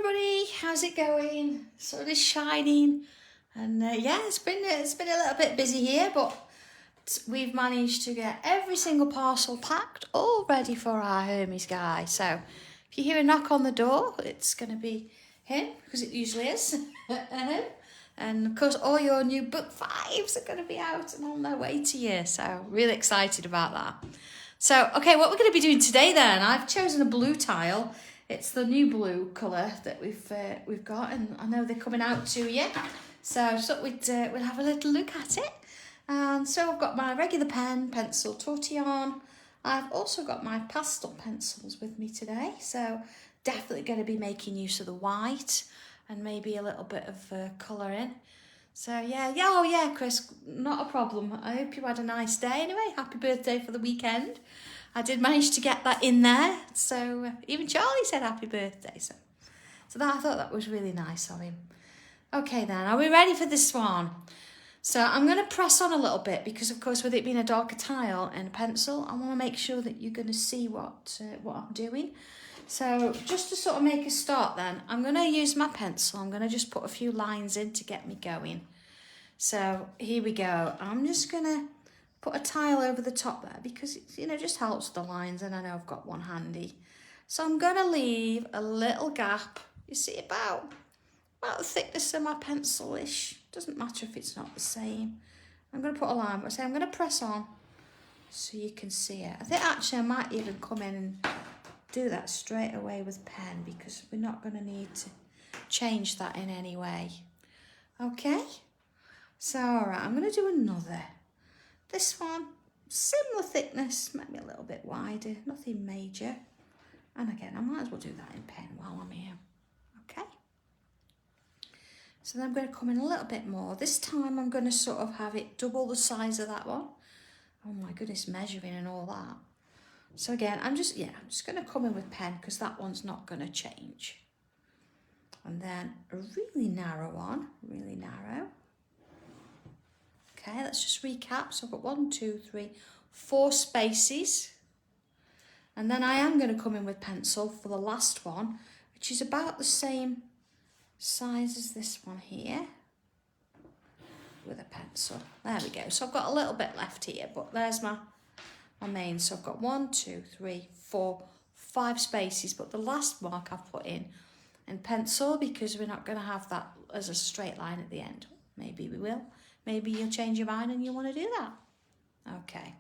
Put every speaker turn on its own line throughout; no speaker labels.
everybody, how's it going? Sun is shining, and yeah, it's been a little bit busy here, but we've managed to get every single parcel packed, all ready for our Hermes guy. So if you hear a knock on the door, it's going to be him, because it usually is. And of course, all your new book 5s are going to be out and on their way to you. So really excited about that. So, okay, what we're going to be doing today then, I've chosen a blue tile. It's the new blue colour that we've got, and I know they're coming out to you. So I just thought we'd have a little look at it. And so I've got my regular pencil, tortillon. I've also got my pastel pencils with me today. So definitely going to be making use of the white and maybe a little bit of colour in. So yeah, Chris, not a problem. I hope you had a nice day anyway. Happy birthday for the weekend. I did manage to get that in there. So even Charlie said happy birthday. So I thought that was really nice of him. Okay then, are we ready for this one? So I'm going to press on a little bit because, of course, with it being a darker tile and a pencil, I want to make sure that you're going to see what I'm doing. So just to sort of make a start then, I'm going to use my pencil. I'm going to just put a few lines in to get me going. So here we go. I'm just going to put a tile over the top there because it just helps the lines, and I know I've got one handy. So I'm going to leave a little gap, you see, about the thickness of my pencil-ish. Doesn't matter if it's not the same. I'm going to put a line, but I'm going to press on so you can see it. I think actually I might even come in and do that straight away with pen because we're not going to need to change that in any way. Okay? So, all right, I'm going to do another. This one, similar thickness, maybe a little bit wider, nothing major. And again, I might as well do that in pen while I'm here. Okay? So then I'm going to come in a little bit more. This time I'm going to sort of have it double the size of that one. Oh my goodness, measuring and all that. So again, I'm just going to come in with pen because that one's not going to change. And then a really narrow one, really narrow. Okay, let's just recap. So I've got 1, 2, 3, 4 spaces. And then I am going to come in with pencil for the last one, which is about the same size as this one here with a pencil. There we go. So I've got a little bit left here, but there's my main. So I've got 1, 2, 3, 4, 5 spaces, but the last mark I've put in pencil because we're not going to have that as a straight line at the end. Maybe we will. Maybe you'll change your mind and you want to do that. Okay.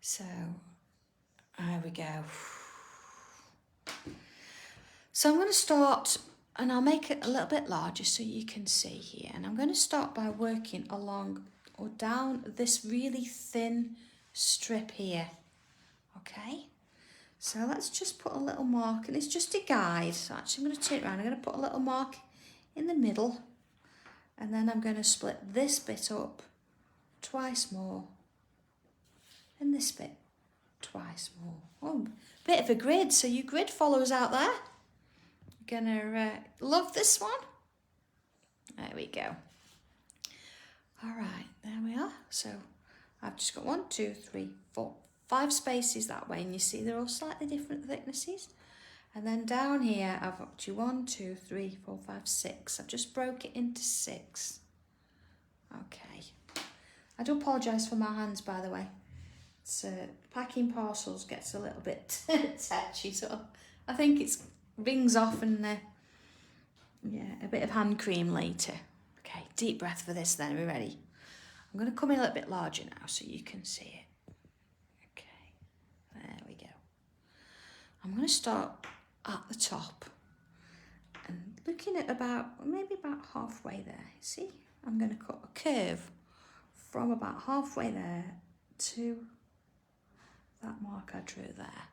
So, there we go. So I'm going to start, and I'll make it a little bit larger so you can see here. And I'm going to start by working along or down this really thin strip here. Okay. So let's just put a little mark, and it's just a guide. So actually I'm going to turn it around. I'm going to put a little mark in the middle. And then I'm going to split this bit up twice more. And this bit twice more. Oh, bit of a grid. So you grid followers out there, you're going to love this one. There we go. All right, there we are. So I've just got 1, 2, 3, 4, 5 spaces that way. And you see they're all slightly different thicknesses. And then down here, I've got 1, 2, 3, 4, 5, 6. I've just broke it into 6. Okay. I do apologise for my hands, by the way. It's packing parcels gets a little bit touchy, so I think it rings off and a bit of hand cream later. Okay, deep breath for this then. Are we ready? I'm going to come in a little bit larger now so you can see it. Okay, there we go. I'm going to start at the top and looking at maybe about halfway there. See, I'm going to cut a curve from about halfway there to that mark I drew there.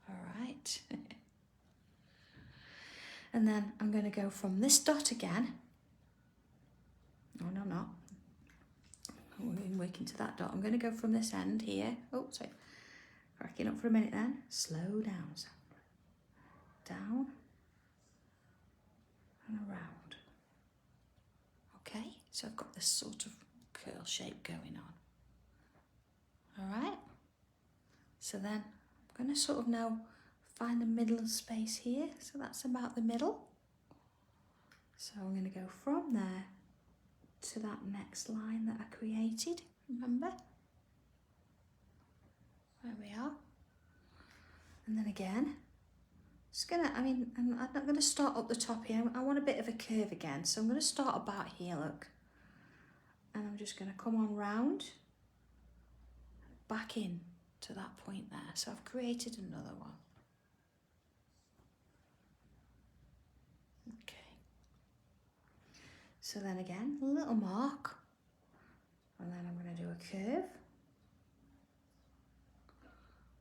All right. And then I'm going to go from this dot again. Oh, no, I'm not. I'm working to that dot. I'm going to go from this end here. Oh, sorry. Cracking up for a minute then. Slow down. So down and around. Okay, so I've got this sort of curl shape going on. All right. So then I'm going to sort of now find the middle space here. So that's about the middle. So I'm going to go from there to that next line that I created, remember? There we are. And then again, just gonna, I'm not going to start up the top here. I want a bit of a curve again. So I'm going to start about here, look. And I'm just going to come on round, back in to that point there. So I've created another one. Okay. So then again, a little mark. And then I'm going to do a curve.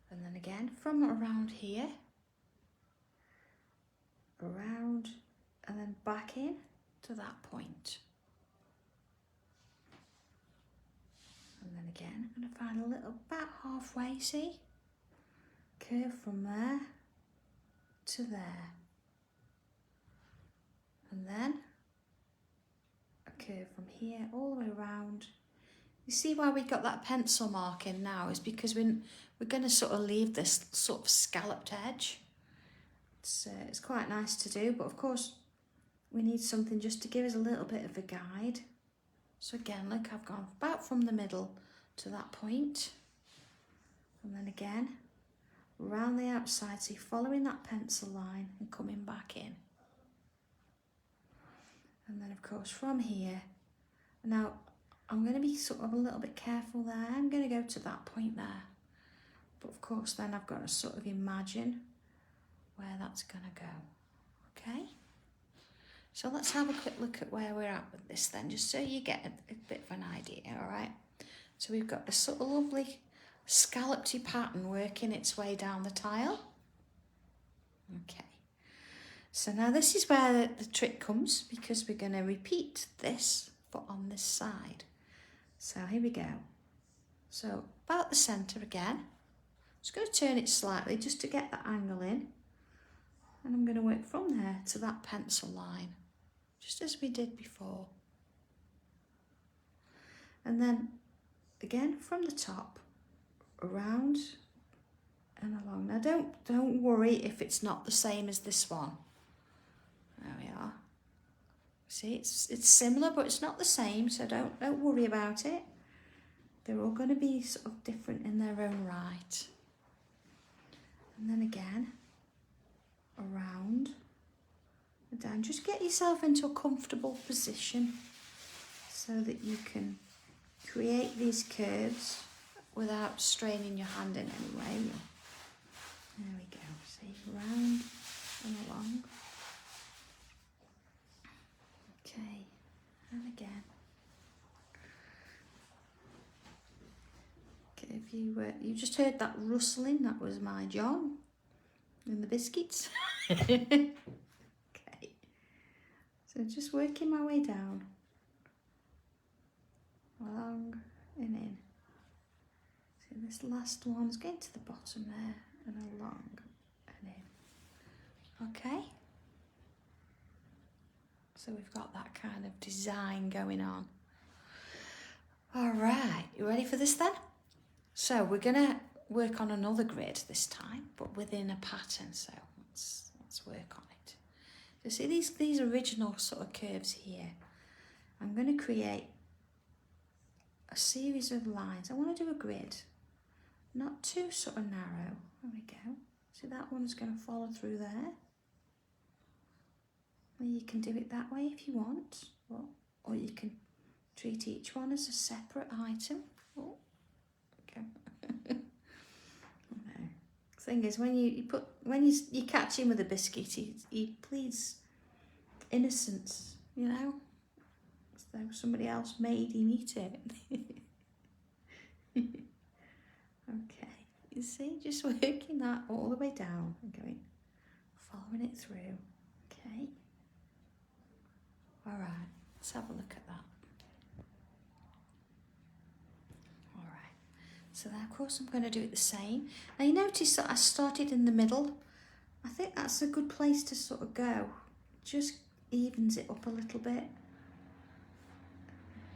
And then again, from around here, around, and then back in to that point. And then again, I'm going to find a little, about halfway, see? Curve from there to there. And then a curve from here all the way around. You see why we got that pencil mark in now is because we're going to sort of leave this sort of scalloped edge. It's quite nice to do, but of course we need something just to give us a little bit of a guide. So again, look, I've gone about from the middle to that point. And then again, around the outside, so you're following that pencil line and coming back in. And then of course from here, now I'm going to be sort of a little bit careful there. I'm going to go to that point there. But of course then I've got to sort of imagine where that's going to go. Okay? So let's have a quick look at where we're at with this then, just so you get a bit of an idea, all right? So we've got a sort of lovely scalloped pattern working its way down the tile. Okay. So now this is where the trick comes, because we're going to repeat this, but on this side. So here we go. So about the centre again. Just going to turn it slightly just to get that angle in. And I'm going to work from there to that pencil line, just as we did before. And then again from the top, around and along. Now don't worry if it's not the same as this one. There we are. See, it's similar, but it's not the same, so don't worry about it. They're all going to be sort of different in their own right. And then again, around and down. Just get yourself into a comfortable position so that you can create these curves without straining your hand in any way. There we go. See, round and along. Okay, and again. Okay, if you just heard that rustling, that was my John and the biscuits. Okay, so just working my way down, along and in. So this last one's going to the bottom there and along and in. Okay. So we've got that kind of design going on. All right, you ready for this then? So we're gonna work on another grid this time, but within a pattern. So let's work on it. So see these original sort of curves here. I'm gonna create a series of lines. I want to do a grid, not too sort of narrow. There we go. So that one's gonna follow through there. You can do it that way if you want, or you can treat each one as a separate item. Oh, okay. No. Thing is, when you catch him with a biscuit, he pleads innocence, you know, as though somebody else made him eat it. Okay, you see, just working that all the way down and going, following it through. Okay. All right, let's have a look at that. All right, so then of course I'm going to do it the same. Now you notice that I started in the middle. I think that's a good place to sort of go. Just evens it up a little bit.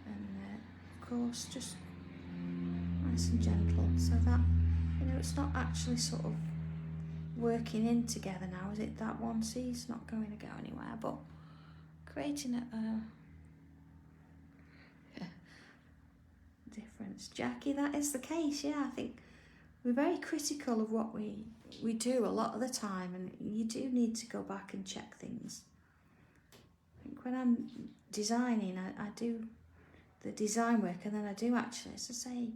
And of course, just nice and gentle, so that, you know, it's not actually sort of working in together now. Is it that one? See, it's not going to go anywhere, but creating a difference. Jackie, that is the case. Yeah, I think we're very critical of what we do a lot of the time, and you do need to go back and check things. I think when I'm designing, I do the design work, and then I do actually, as I say,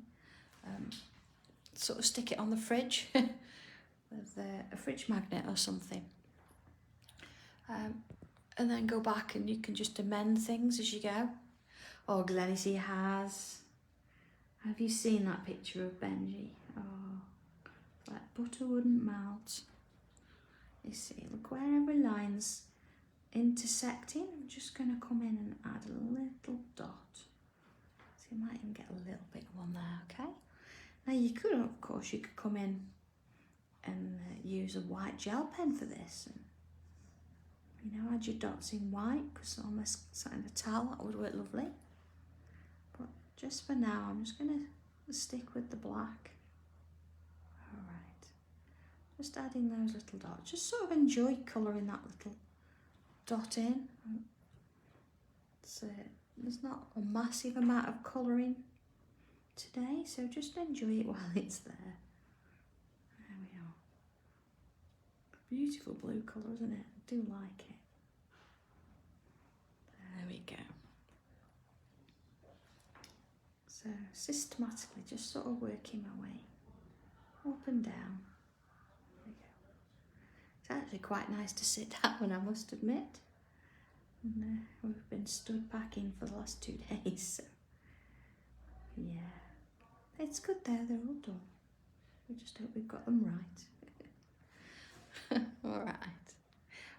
sort of stick it on the fridge with a fridge magnet or something, and then go back and you can just amend things as you go. Oh, Glennie has. Have you seen that picture of Benji? Oh, like butter wouldn't melt. You see, look, wherever line's intersecting, I'm just going to come in and add a little dot. So you might even get a little bit of one there, okay? Now you could, of course, you could come in and use a white gel pen for this. And, you know, add your dots in white, because on this side of the towel, that would work lovely. But just for now, I'm just going to stick with the black. All right. Just adding those little dots. Just sort of enjoy colouring that little dot in. There's not a massive amount of colouring today, so just enjoy it while it's there. There we are. Beautiful blue colour, isn't it? I do like it. There we go. So systematically just sort of working my way up and down. There we go. It's actually quite nice to sit down, I must admit. And we've been stood packing for the last 2 days, so yeah. It's good there, they're all done. We just hope we've got them right. All right.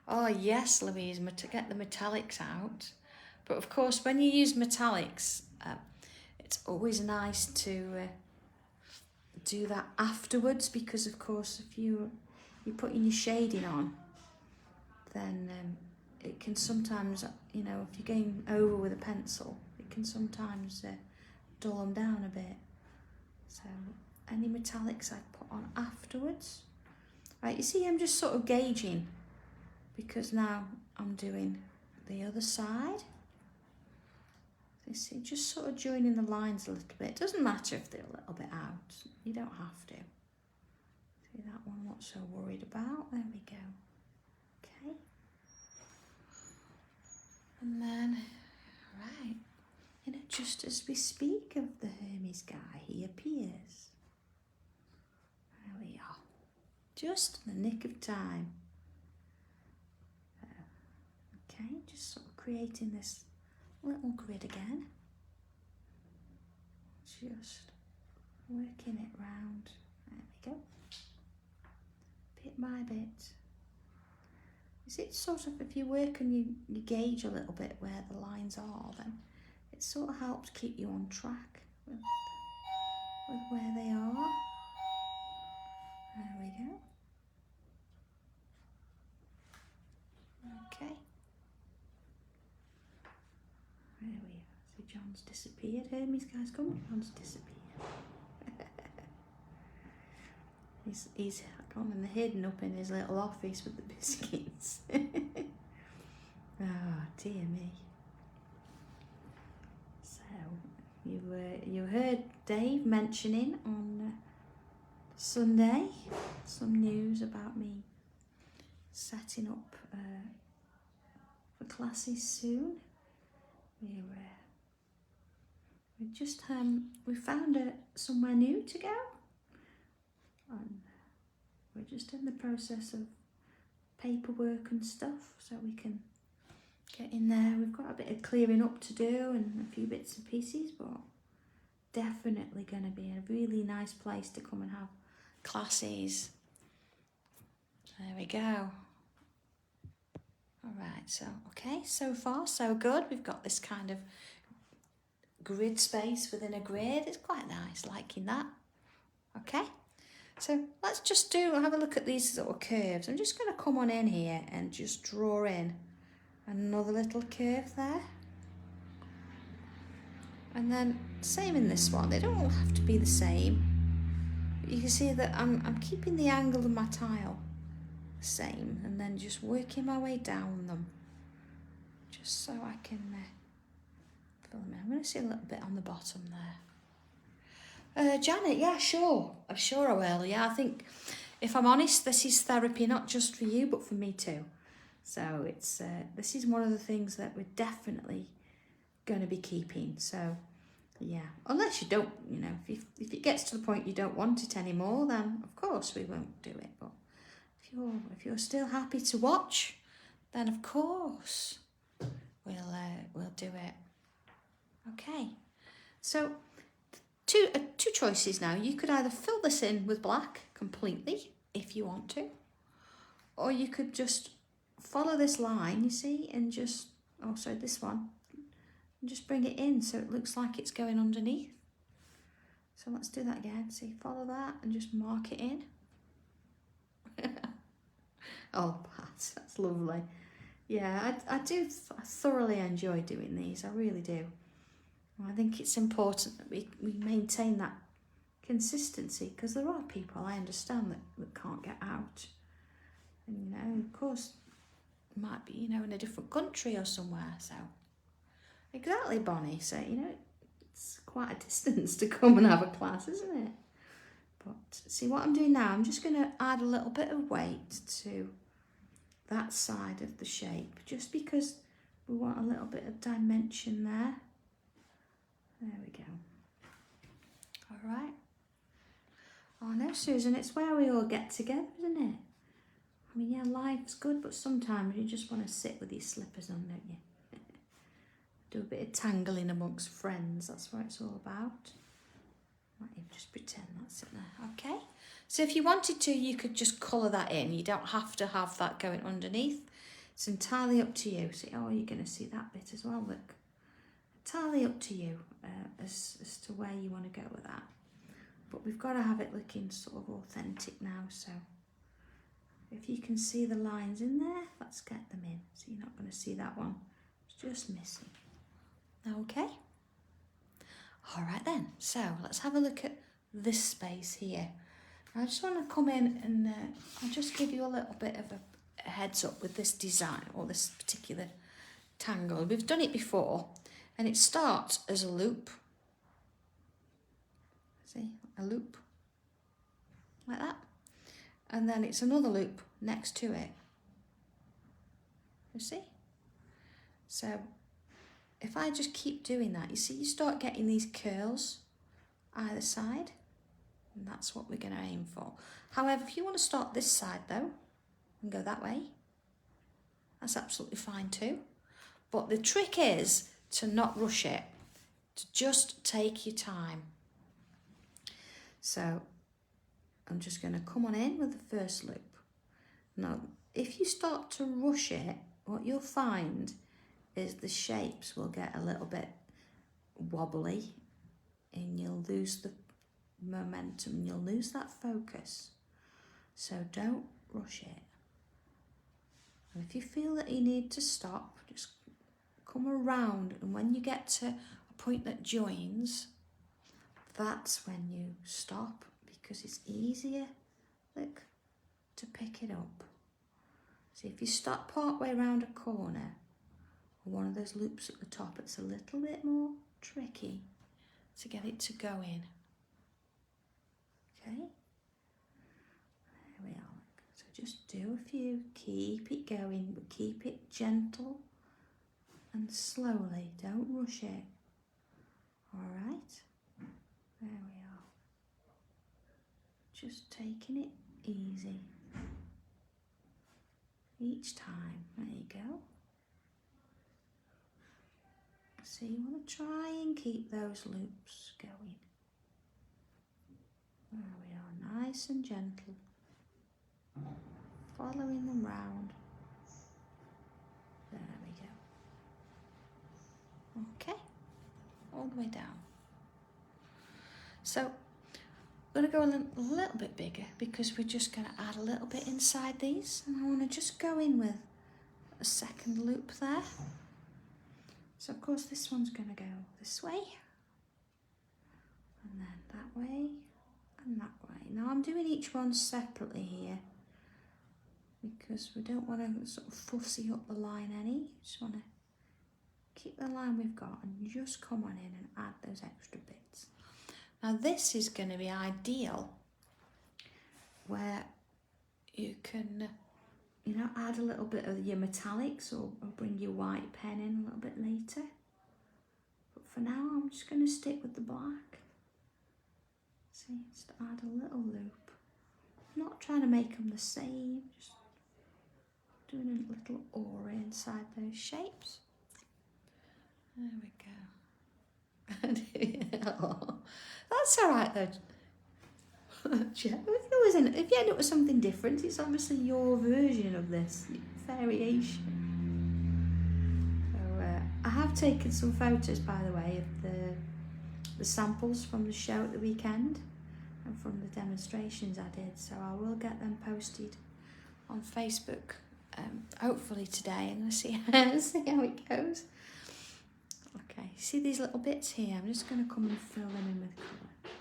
Oh yes, Louise, to get the metallics out. But of course, when you use metallics, it's always nice to do that afterwards, because of course, if you're putting your shading on, then it can sometimes, you know, if you're going over with a pencil, it can sometimes dull them down a bit. So any metallics I put on afterwards. Right, you see, I'm just sort of gauging, because now I'm doing the other side. You see, just sort of joining the lines a little bit. It doesn't matter if they're a little bit out. You don't have to. See that one, not so worried about. There we go. Okay. And then, right, you know, just as we speak of the Hermes guy, he appears. There we are. Just in the nick of time. Okay, just sort of creating this little grid again. Just working it round. There we go. Bit by bit. Is it sort of, if you work and you gauge a little bit where the lines are, then it sort of helps keep you on track with where they are. There we go. Okay. There we are. So John's disappeared. Hermes guy's come. John's disappeared. He's gone and hidden up in his little office with the biscuits. Oh dear me. So you heard Dave mentioning on Sunday some news about me setting up for classes soon. We found somewhere new to go, and we're just in the process of paperwork and stuff, so we can get in there. We've got a bit of clearing up to do and a few bits and pieces, but definitely going to be a really nice place to come and have classes. There we go. All right, so okay, so far so good. We've got this kind of grid space within a grid. It's quite nice, liking that. Okay, so let's just have a look at these sort of curves. I'm just going to come on in here and just draw in another little curve there. And then same in this one. They don't all have to be the same. But you can see that I'm keeping the angle of my tile same, and then just working my way down them, just so I can fill them in. I'm going to see a little bit on the bottom there. Janet, yeah, sure. I'm sure I will. Yeah, I think, if I'm honest, this is therapy, not just for you, but for me too. So it's this is one of the things that we're definitely going to be keeping. So yeah, unless you don't, you know, if it gets to the point you don't want it anymore, then of course we won't do it. But if you're still happy to watch, then of course we'll do it. Okay, so two choices now. You could either fill this in with black completely if you want to, or you could just follow this line, you see, and just, oh sorry, this one, and just bring it in so it looks like it's going underneath. So let's do that again. See, follow that and just mark it in. Oh, Pat, that's lovely. Yeah, I thoroughly enjoy doing these. I really do. I think it's important that we maintain that consistency, because there are people, I understand, that can't get out. And, you know, of course, might be, you know, in a different country or somewhere. So, exactly, Bonnie. So, you know, it's quite a distance to come and have a class, isn't it? But see what I'm doing now, I'm just going to add a little bit of weight to that side of the shape, just because we want a little bit of dimension there. There we go. All right. Oh no, Susan, it's where we all get together, isn't it? I mean, yeah, life's good, but sometimes you just want to sit with your slippers on, don't you? Do a bit of tangling amongst friends, that's what it's all about. Might even just pretend that's it there. Okay. So if you wanted to, you could just colour that in. You don't have to have that going underneath. It's entirely up to you. See, oh, you're going to see that bit as well, look. Entirely up to you as to where you want to go with that. But we've got to have it looking sort of authentic now, so if you can see the lines in there, let's get them in. So you're not going to see that one. It's just missing. Okay. All right then, so let's have a look at this space here. I just want to come in and I'll just give you a little bit of a heads up with this design, or this particular tangle. We've done it before, and it starts as a loop. See, a loop like that, and then it's another loop next to it. You see? So if I just keep doing that, you see, you start getting these curls either side, and that's what we're going to aim for. However, if you want to start this side though and go that way, that's absolutely fine too. But the trick is to not rush it, to just take your time. So I'm just going to come on in with the first loop. Now, if you start to rush it, what you'll find is the shapes will get a little bit wobbly, and you'll lose the momentum, and you'll lose that focus. So don't rush it. And if you feel that you need to stop, just come around, and when you get to a point that joins, that's when you stop, because it's easier, look, to pick it up. See, if you stop part way around a corner, or one of those loops at the top, it's a little bit more tricky to get it to go in. Okay, there we are. So just do a few, keep it going, but keep it gentle and slowly, don't rush it. All right, there we are. Just taking it easy each time. There you go. So you want to try and keep those loops going. There we are, nice and gentle, following them round. There we go. Okay, all the way down. So I'm going to go a little bit bigger, because we're just going to add a little bit inside these, and I want to just go in with a second loop there. So of course this one's going to go this way, and then that way, and that way. Now I'm doing each one separately here, because we don't want to sort of fussy up the line any. Just want to keep the line we've got and just come on in and add those extra bits. Now this is going to be ideal where you can, you know, add a little bit of your metallics or bring your white pen in a little bit later. But for now I'm just going to stick with the black. See, just add a little loop. I'm not trying to make them the same, just doing a little aura inside those shapes. There we go. Oh, that's all right though. If you end up with something different, it's obviously your version of this variation. So I have taken some photos, by the way, of the samples from the show at the weekend and from the demonstrations I did. So I will get them posted on Facebook, hopefully today, and see how it goes. Okay, see these little bits here? I'm just going to come and fill them in with colour.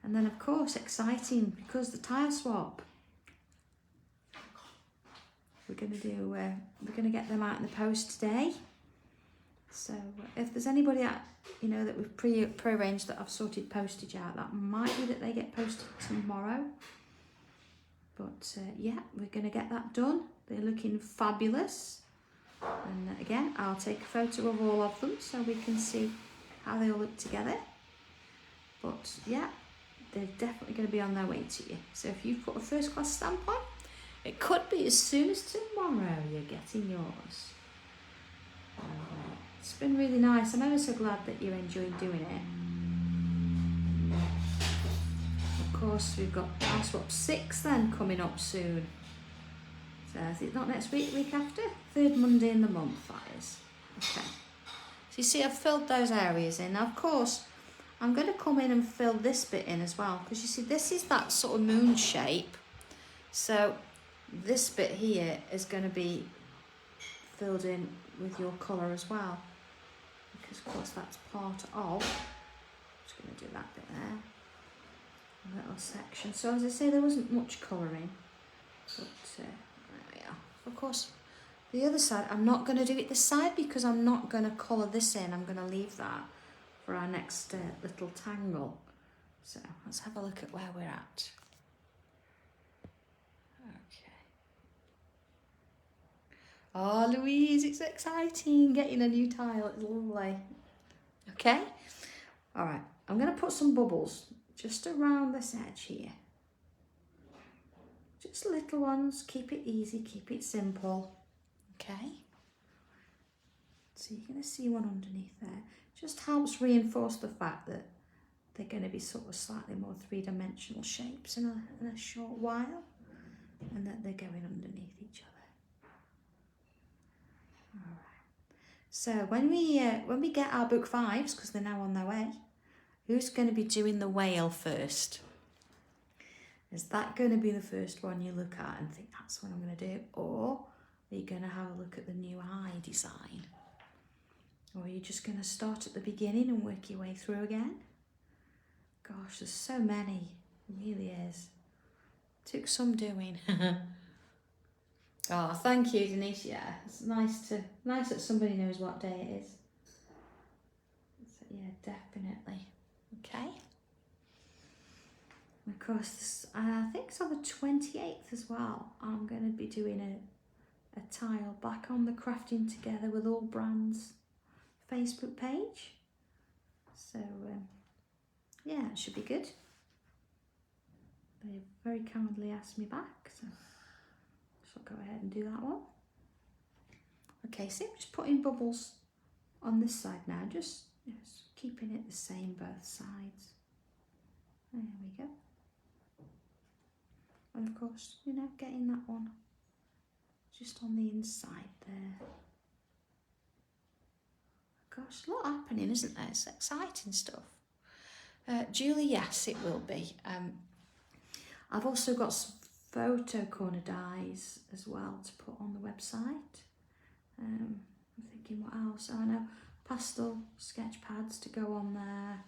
And then of course, exciting, because the tile swap, we're going to get them out in the post today. So if there's anybody that, you know, that we've pre-arranged that I've sorted postage out, that might be that they get posted tomorrow. But yeah, we're going to get that done. They're looking fabulous. And again, I'll take a photo of all of them so we can see how they all look together. But yeah, they're definitely going to be on their way to you. So if you've put a first class stamp on, it could be as soon as tomorrow you're getting yours. It's been really nice. I'm ever so glad that you're enjoying doing it. Of course, we've got Tile Swap 6 then coming up soon. So I think not next week, week after. 3rd Monday in the month, that is. Okay. So you see I've filled those areas in. Now, of course, I'm going to come in and fill this bit in as well, because you see this is that sort of moon shape. So this bit here is going to be filled in with your colour as well, because of course that's part of. Just going to do that bit there, a little section. So as I say, there wasn't much colouring, but there we are. Of course, the other side, I'm not going to do it this side because I'm not going to colour this in. I'm going to leave that for our next little tangle. So let's have a look at where we're at. Okay. Oh, Louise, it's exciting getting a new tile. It's lovely. Okay. All right. I'm going to put some bubbles just around this edge here. Just little ones. Keep it easy. Keep it simple. Okay. So you're going to see one underneath there. Just helps reinforce the fact that they're going to be sort of slightly more three-dimensional shapes in a short while, and that they're going underneath each other. All right. So when we get our book 5s, because they're now on their way, who's going to be doing the whale first? Is that going to be the first one you look at and think that's what I'm going to do, or are you going to have a look at the new eye design? Or are you just going to start at the beginning and work your way through again? Gosh, there's so many. It really is. Took some doing. Oh, thank you, Denise. Yeah, it's nice that somebody knows what day it is. So, yeah, definitely. Okay. And of course, I think it's on the 28th as well. I'm going to be doing a tile back on the Crafting Together with All Brands Facebook page. So yeah, it should be good. They very kindly asked me back, so I'll go ahead and do that one. Okay, so I'm just putting bubbles on this side now, just keeping it the same both sides. There we go. And of course, getting that one just on the inside there. Gosh, a lot happening, isn't there? It's exciting stuff. Julie, yes, it will be. I've also got some photo corner dies as well to put on the website. I'm thinking what else? Oh, I know, pastel sketch pads to go on there.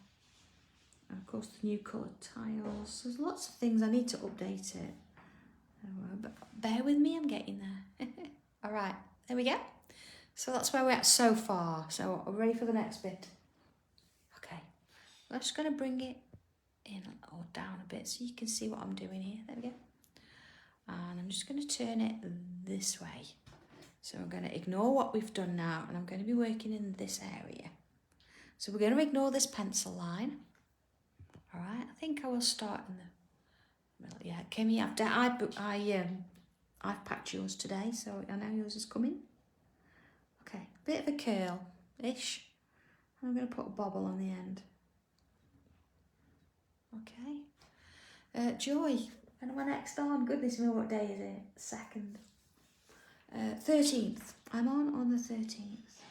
And of course the new coloured tiles. There's lots of things. I need to update it. Bear with me, I'm getting there. All right, there we go. So that's where we're at so far. So are we ready for the next bit? Okay, I'm just going to bring it in or down a bit so you can see what I'm doing here. There we go. And I'm just going to turn it this way. So I'm going to ignore what we've done now, and I'm going to be working in this area. So we're going to ignore this pencil line. All right, I think I will start in the middle. Yeah, Kimmy, I've packed yours today, so I know yours is coming. Okay, bit of a curl-ish. I'm going to put a bobble on the end. Okay. Joy, when am I next on? Goodness me, what day is it? 2nd. 13th. I'm on the 13th.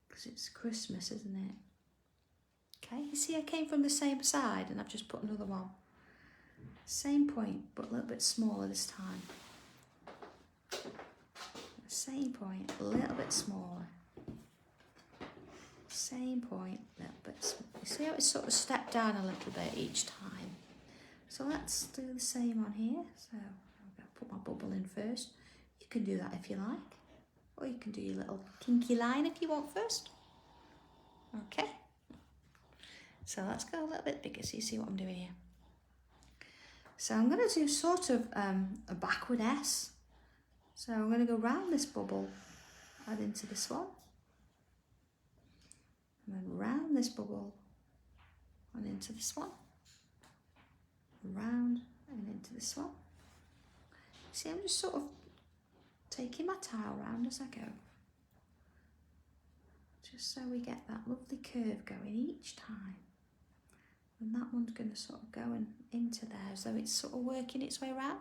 Because it's Christmas, isn't it? Okay, you see I came from the same side and I've just put another one. Same point, but a little bit smaller this time. Same point, a little bit smaller. Same point, a little bit smaller. You see how it's sort of stepped down a little bit each time? So let's do the same on here. So I'm going to put my bubble in first. You can do that if you like. Or you can do your little kinky line if you want first. Okay. So let's go a little bit bigger so you see what I'm doing here. So I'm going to do sort of a backward S. So I'm going to go round this bubble, add into this one. And then round this bubble and into this one. Round and into this one. See, I'm just sort of taking my tile round as I go. Just so we get that lovely curve going each time. And that one's going to sort of go into there, so it's sort of working its way around.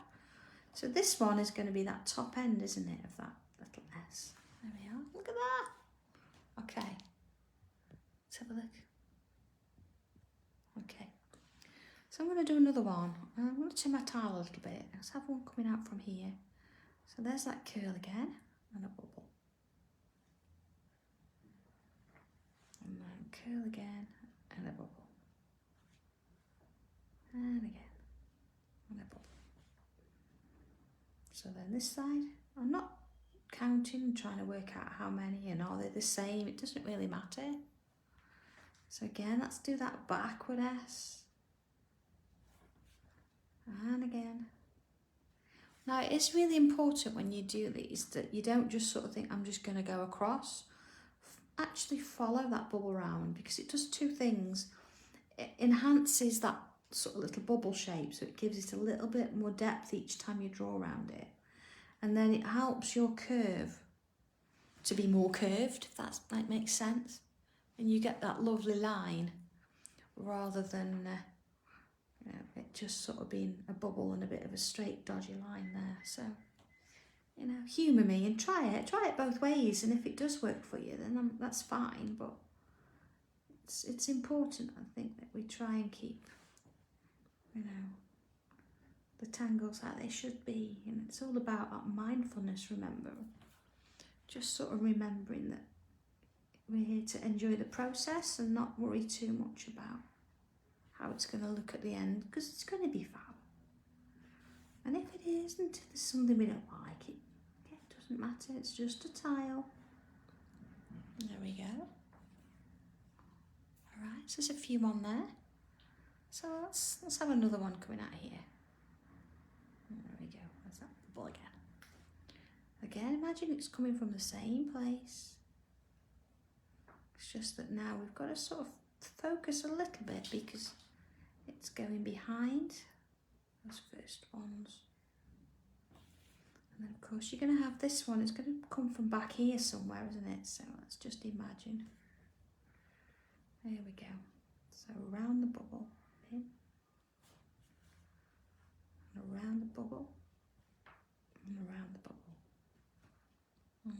So this one is going to be that top end, isn't it, of that little S. There we are. Look at that. Okay. Let's have a look. Okay. So I'm going to do another one. I'm going to turn my tile a little bit. Let's have one coming out from here. So there's that curl again and a bubble. And then curl again and a bubble. And again and a bubble. So then this side, I'm not counting and trying to work out how many and are they the same. It doesn't really matter. So again, let's do that backward S. And again. Now it is really important when you do these that you don't just sort of think, I'm just going to go across. Actually follow that bubble round, because it does two things. It enhances that sort of little bubble shape, so it gives it a little bit more depth each time you draw around it. And then it helps your curve to be more curved, if that makes sense. And you get that lovely line rather than it just sort of being a bubble and a bit of a straight dodgy line there. So, you know, humour me and try it both ways, and if it does work for you, then that's fine. But it's important, I think, that we try and keep, you know, the tangles like they should be. And it's all about that mindfulness, remember. Just sort of remembering that we're here to enjoy the process and not worry too much about how it's going to look at the end, because it's going to be fab. And if it isn't, if there's something we don't like, it doesn't matter, it's just a tile. There we go. Alright, so there's a few on there. So let's have another one coming out here. There we go, there's that bubble again. Again, imagine it's coming from the same place. It's just that now we've got to sort of focus a little bit because it's going behind those first ones. And then of course you're going to have this one, it's going to come from back here somewhere, isn't it? So let's just imagine. There we go. So around the bubble, in, and around the bubble, and around the bubble.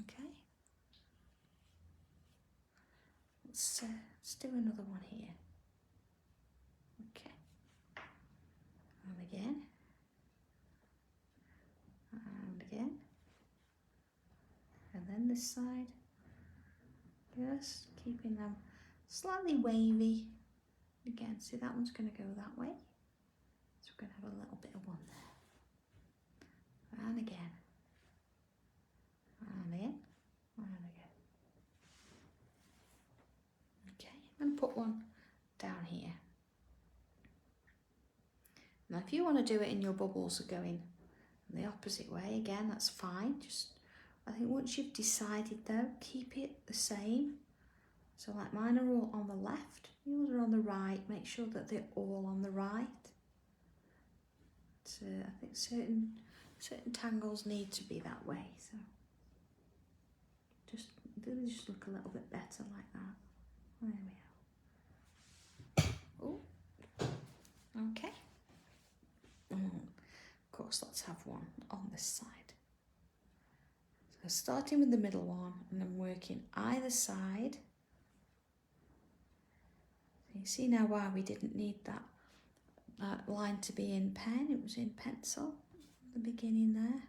Okay. Let's do another one here. Okay. And again. And again. And then this side. Just keeping them slightly wavy. Again, see that one's going to go that way. So we're going to have a little bit of one there. and again. And in, and again. Okay, I'm going to put one down here. Now if you want to do it in your bubbles are going the opposite way, again, that's fine. Just, I think once you've decided though, keep it the same. So like mine are all on the left, yours are on the right. Make sure that they're all on the right. So I think certain tangles need to be that way. So they'll just look a little bit better like that. There we go. Oh, okay. Of course, let's have one on this side. So starting with the middle one and then working either side. So you see now why we didn't need that line to be in pen, it was in pencil at the beginning there.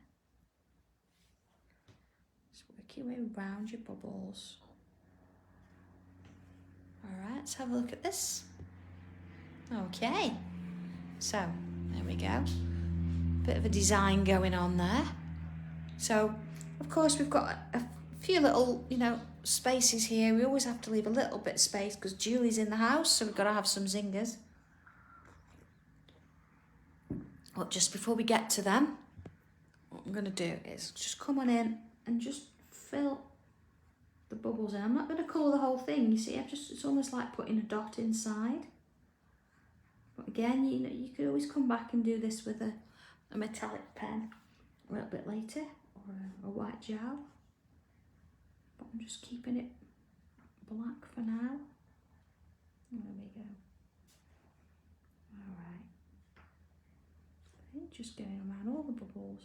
Just work your way around your bubbles. Alright, let's have a look at this. Okay, so there we go. Bit of a design going on there. So, of course, we've got a few little, spaces here. We always have to leave a little bit of space because Julie's in the house, so we've got to have some zingers. But just before we get to them, what I'm going to do is just come on in and just fill the bubbles in. I'm not going to colour the whole thing, you see, it's almost like putting a dot inside. But again, you could always come back and do this with a metallic pen a little bit later, or a white gel. But I'm just keeping it black for now. There we go. Alright. Just going around all the bubbles.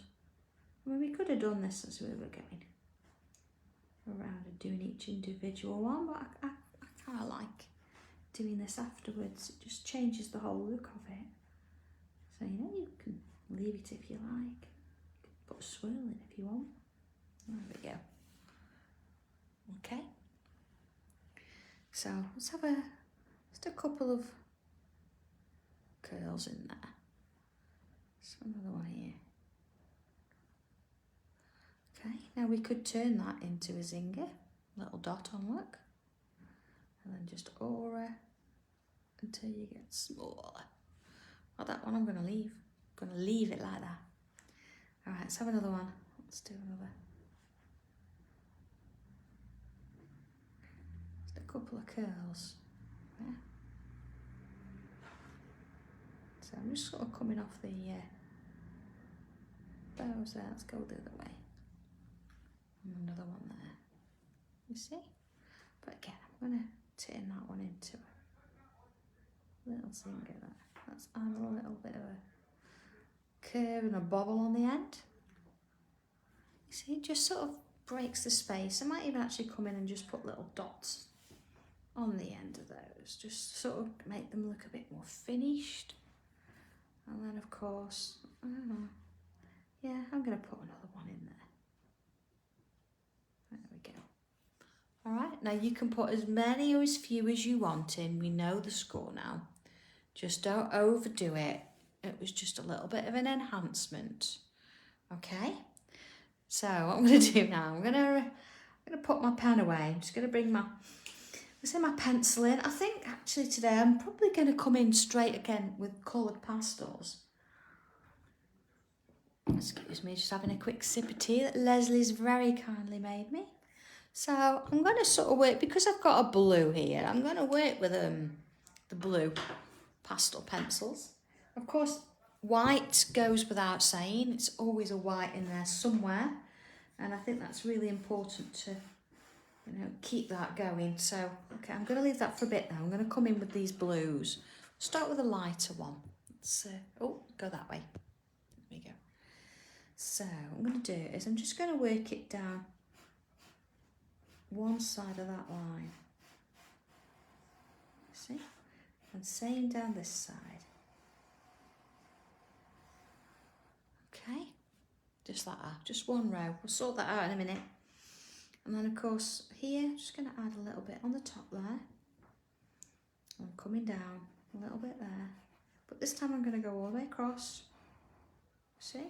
I mean, we could have done this as we were going around and doing each individual one, but I kind of like doing this afterwards. It just changes the whole look of it. So, you can leave it if you like. You can put a swirl in if you want. There we go. Okay. So, let's have just a couple of curls in there. So another one here. Okay, now we could turn that into a zinger. Little dot on, look. And then just aura until you get smaller. Well, that one I'm going to leave. I'm going to leave it like that. All right, let's have another one. Let's do another. Just a couple of curls. Yeah. So I'm just sort of coming off the bows there. Let's go the other way. And another one there. You see? But again, I'm going to turn that one into a little zinger there. Let's add a little bit of a curve and a bobble on the end. You see, it just sort of breaks the space. I might even actually come in and just put little dots on the end of those, just sort of make them look a bit more finished. And then, of course, I don't know. Yeah, I'm going to put another one in there. There we go. All right, now you can put as many or as few as you want in. We know the score now. Just don't overdo it. It was just a little bit of an enhancement. Okay? So what I'm going to do now, I'm going to put my pen away. I'm just going to bring my pencil in. I think actually today I'm probably going to come in straight again with coloured pastels. Excuse me, just having a quick sip of tea that Leslie's very kindly made me. So I'm going to sort of work, because I've got a blue here, I'm going to work with the blue pastel pencils. Of course, white goes without saying. It's always a white in there somewhere. And I think that's really important to keep that going. So, okay, I'm going to leave that for a bit now. I'm going to come in with these blues. Start with a lighter one. Let's, go that way. There we go. So, what I'm going to do is I'm just going to work it down one side of that line. See? And same down this side. Okay? Just like that. Just one row. We'll sort that out in a minute. And then, of course, here, I'm just going to add a little bit on the top there. I'm coming down a little bit there. But this time I'm going to go all the way across. See?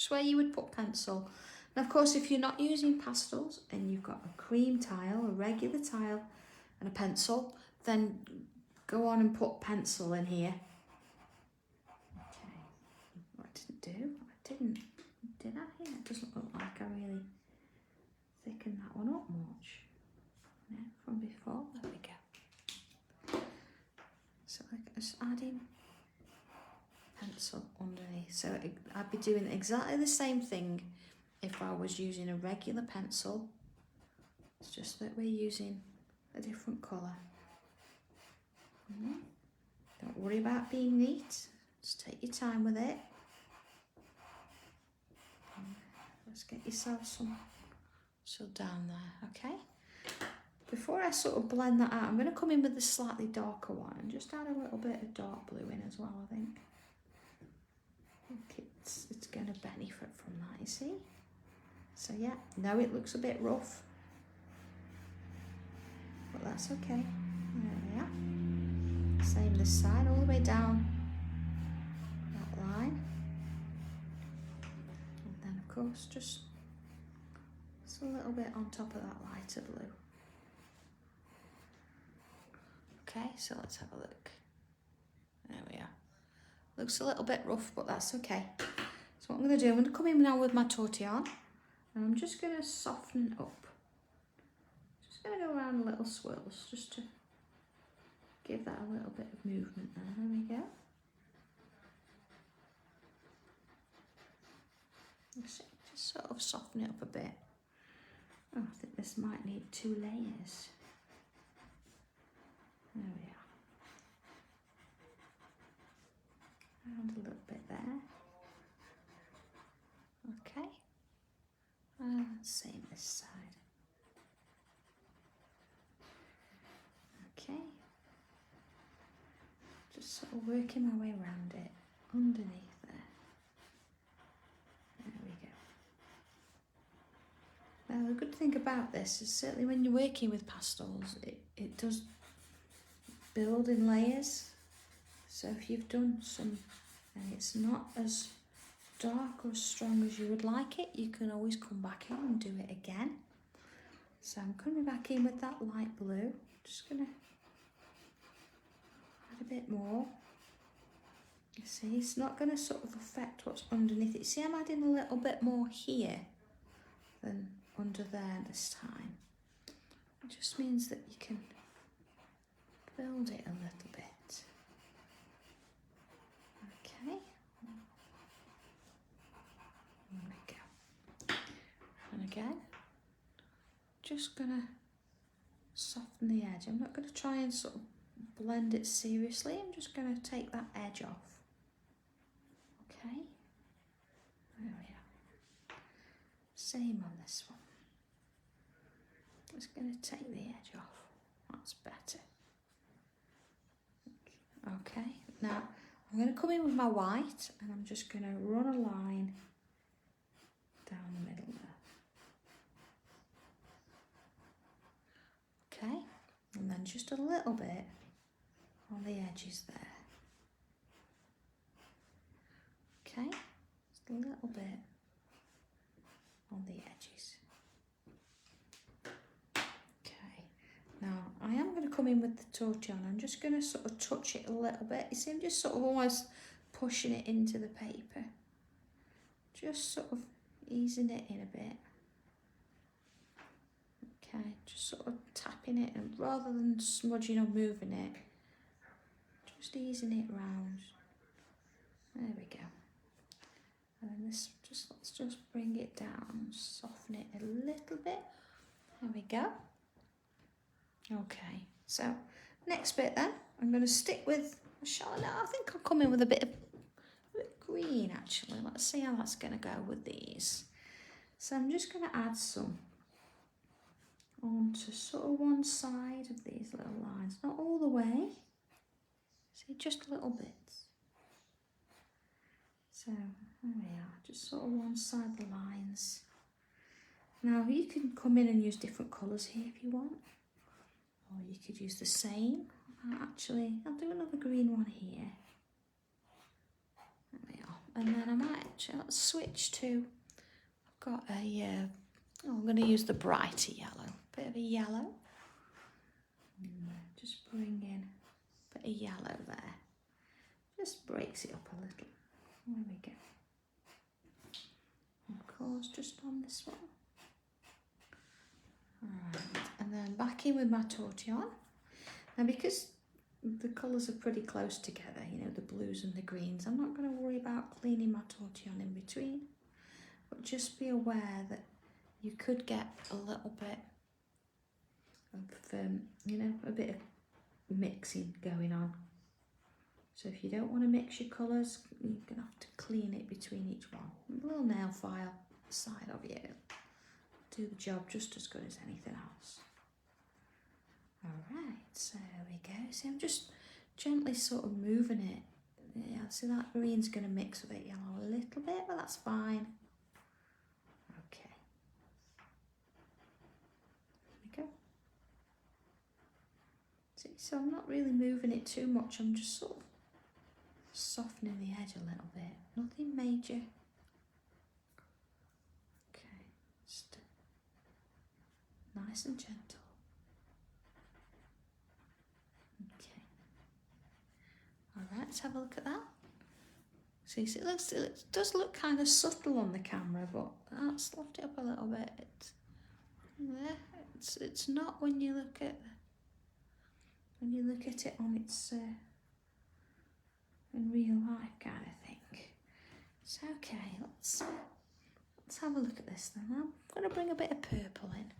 just where you would put pencil. And of course, if you're not using pastels and you've got a cream tile, a regular tile and a pencil, then go on and put pencil in here. Okay, what I didn't do, did I? Yeah, it doesn't look like I really thickened that one up much. Yeah, from before, there we go. So I'm just adding pencil underneath. So I'd be doing exactly the same thing if I was using a regular pencil. It's just that we're using a different colour. Don't worry about being neat, just take your time with it. Let's get yourself some down there, okay? Before I sort of blend that out, I'm going to come in with the slightly darker one and just add a little bit of dark blue in as well, I think. It's going to benefit from that, you see? So yeah, no, it looks a bit rough, but that's okay. There we are. Same this side, all the way down that line. And then of course, just a little bit on top of that lighter blue. Okay, so let's have a look. There we are. Looks a little bit rough, but that's okay. So what I'm going to do, I'm going to come in now with my tortillon, and I'm just going to soften it up. Just going to go around little swirls, just to give that a little bit of movement there. There we go. Just sort of soften it up a bit. Oh, I think this might need 2 layers. There we are. And a little bit there. Okay. And same this side. Okay. Just sort of working my way around it, underneath there. There we go. Now the good thing about this is certainly when you're working with pastels, it does build in layers. So if you've done some and it's not as dark or strong as you would like it, you can always come back in and do it again. So I'm coming back in with that light blue. Just going to add a bit more. You see, it's not going to sort of affect what's underneath it. See, I'm adding a little bit more here than under there this time. It just means that you can build it a little bit. Okay. There we go. And again, just gonna soften the edge. I'm not going to try and sort of blend it seriously. I'm just going to take that edge off. Okay. There we are. Same on this one. Just going to take the edge off. That's better. Okay. Now I'm going to come in with my white and I'm just going to run a line down the middle there. Okay, and then just a little bit on the edges there. Okay, just a little bit on the edges. Okay, now I am going to come in with the tortillon. I'm just going to sort of touch it a little bit. You see, I'm just sort of almost pushing it into the paper. Just sort of easing it in a bit. Okay, just sort of tapping it, and rather than smudging or moving it, just easing it round. There we go. And then this, let's just bring it down, soften it a little bit. There we go. Okay, so next bit then, I'm going to stick with, I think I'll come in with a bit of green actually. Let's see how that's going to go with these. So I'm just going to add some onto sort of one side of these little lines, not all the way, see, just little bits. So there we are, just sort of one side of the lines. Now you can come in and use different colours here if you want, or you could use the same. Actually, I'll do another green one here. There we are, And then I might actually switch to, I've got a, I'm going to use the brighter yellow, bit of a yellow. Just bring in a bit of yellow there. Just breaks it up a little. There we go. Of course, just on this one. Alright, and then back in with my tortillon. Now because the colours are pretty close together, you know, the blues and the greens, I'm not going to worry about cleaning my tortillon in between. But just be aware that you could get a little bit of, you know, a bit of mixing going on. So if you don't want to mix your colours, you're going to have to clean it between each one. A little nail file side of you do the job just as good as anything else. Alright, so there we go. See, I'm just gently sort of moving it. Yeah, see that green's going to mix with it yellow a little bit, but that's fine. Okay. There we go. See, so I'm not really moving it too much. I'm just sort of softening the edge a little bit. Nothing major. Okay, just nice and gentle. Okay. All right, let's have a look at that. See, so it does look kind of subtle on the camera, but that's left it up a little bit. It's not when you look at it on its in real life kind of thing. So okay, let's have a look at this then. I'm going to bring a bit of purple in,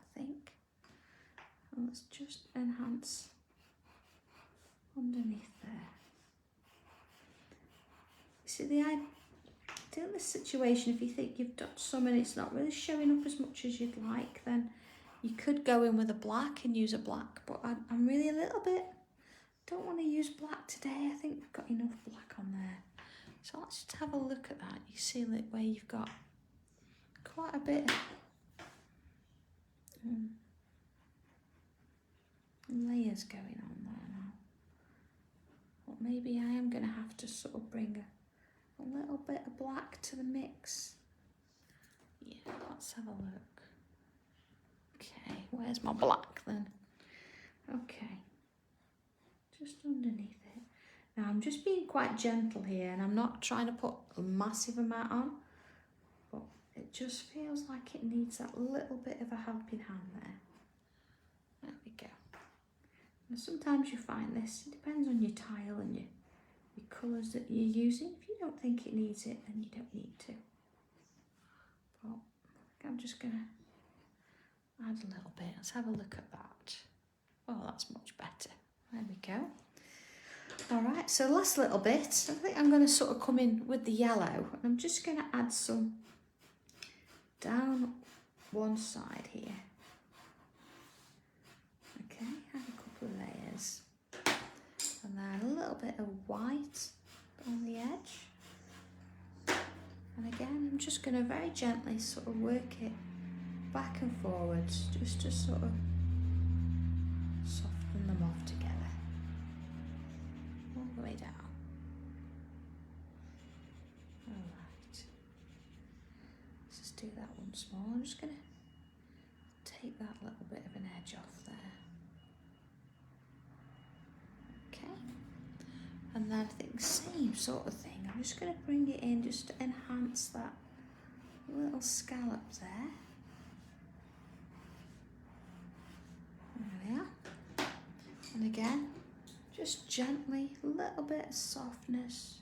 I think. And let's just enhance underneath there. You see, the idea in this situation, if you think you've done some and it's not really showing up as much as you'd like, then you could go in with a black and use a black, but I'm really a little bit, don't want to use black today. I think we've got enough black on there. So let's just have a look at that. You see like where you've got quite a bit of layers going on there now. But maybe I am going to have to sort of bring a little bit of black to the mix. Yeah, let's have a look. Okay, where's my black then? Okay, just underneath it. Now I'm just being quite gentle here and I'm not trying to put a massive amount on, but it just feels like it needs that little bit of a helping hand there. There we go. Now sometimes you find this, it depends on your tile and your colours that you're using. If you don't think it needs it, then you don't need to. But I'm just going to add a little bit. Let's have a look at that. Oh, that's much better. There we go. All right, so last little bit, I think I'm going to sort of come in with the yellow, and I'm just going to add some down one side here. Okay, add a couple of layers. And then a little bit of white on the edge. And again, I'm just going to very gently sort of work it back and forwards, just to sort of soften them off together. All the way down. Alright. Let's just do that once more. I'm just going to take that little bit of an edge off there. Okay. And then I think same sort of thing. I'm just going to bring it in just to enhance that little scallop there. There we are. And again, just gently, a little bit of softness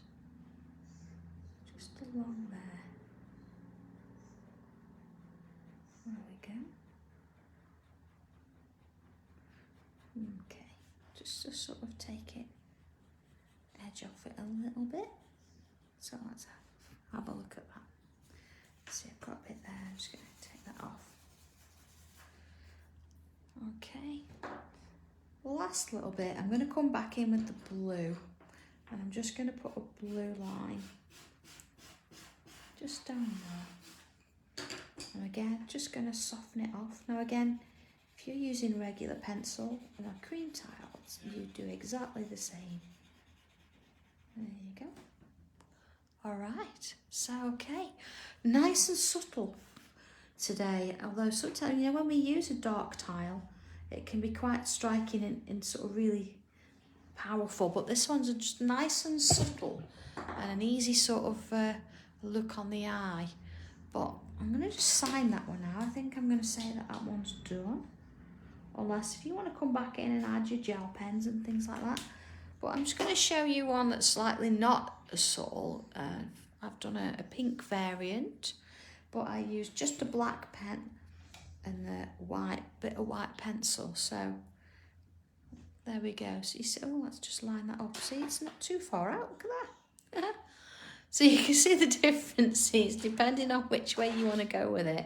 just along there. There we go. Okay, just to sort of take it, edge off it a little bit. So let's have a look at that. See, I've got a bit there, I'm just going to take that off. Okay, last little bit, I'm going to come back in with the blue, and I'm just going to put a blue line just down there. And again, just going to soften it off. Now again, if you're using regular pencil and a cream tiles, you do exactly the same. There you go. All right, so okay, nice and subtle today, although sometimes, you know, when we use a dark tile, it can be quite striking and sort of really powerful, but this one's just nice and subtle and an easy sort of look on the eye. But I'm going to just sign that one now. I think I'm going to say that one's done, unless if you want to come back in and add your gel pens and things like that. But I'm just going to show you one that's slightly not as subtle. I've done a pink variant, but I used just a black pen and the bit of white pencil. So there we go. So you see, oh, let's just line that up. See, it's not too far out. Look at that. So you can see the differences depending on which way you want to go with it.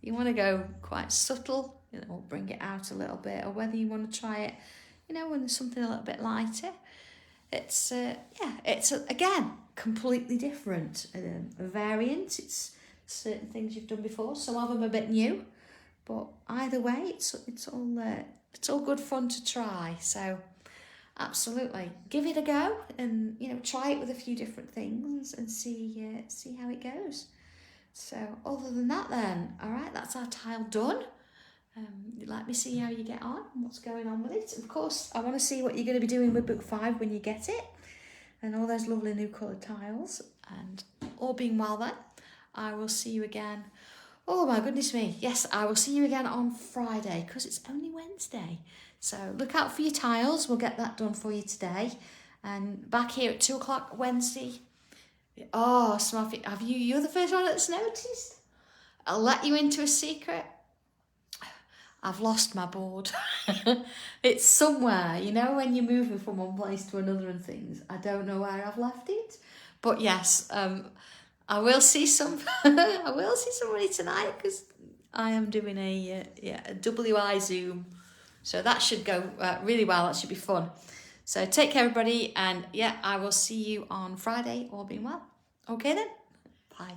You want to go quite subtle, you know, bring it out a little bit, or whether you want to try it, you know, when there's something a little bit lighter. It's again completely different. A variant. It's certain things you've done before. Some of them are a bit new, but either way, it's all good fun to try. So absolutely, give it a go, and you know, try it with a few different things and see how it goes. So other than that, then, all right, that's our tile done. Let me see how you get on and what's going on with it. Of course, I want to see what you're going to be doing with book 5 when you get it, and all those lovely new coloured tiles. And all being well, then, I will see you again. Oh my goodness me! Yes, I will see you again on Friday because it's only Wednesday. So look out for your tiles. We'll get that done for you today, and back here at 2 o'clock Wednesday. Oh, Smuffy, you're the first one that's noticed? I'll let you into a secret. I've lost my board. It's somewhere, you know, when you're moving from one place to another and things. I don't know where I've left it. But yes, I will see I will see somebody tonight because I am doing a WI Zoom. So that should go really well. That should be fun. So take care, everybody. And yeah, I will see you on Friday, all being well. Okay then. Bye.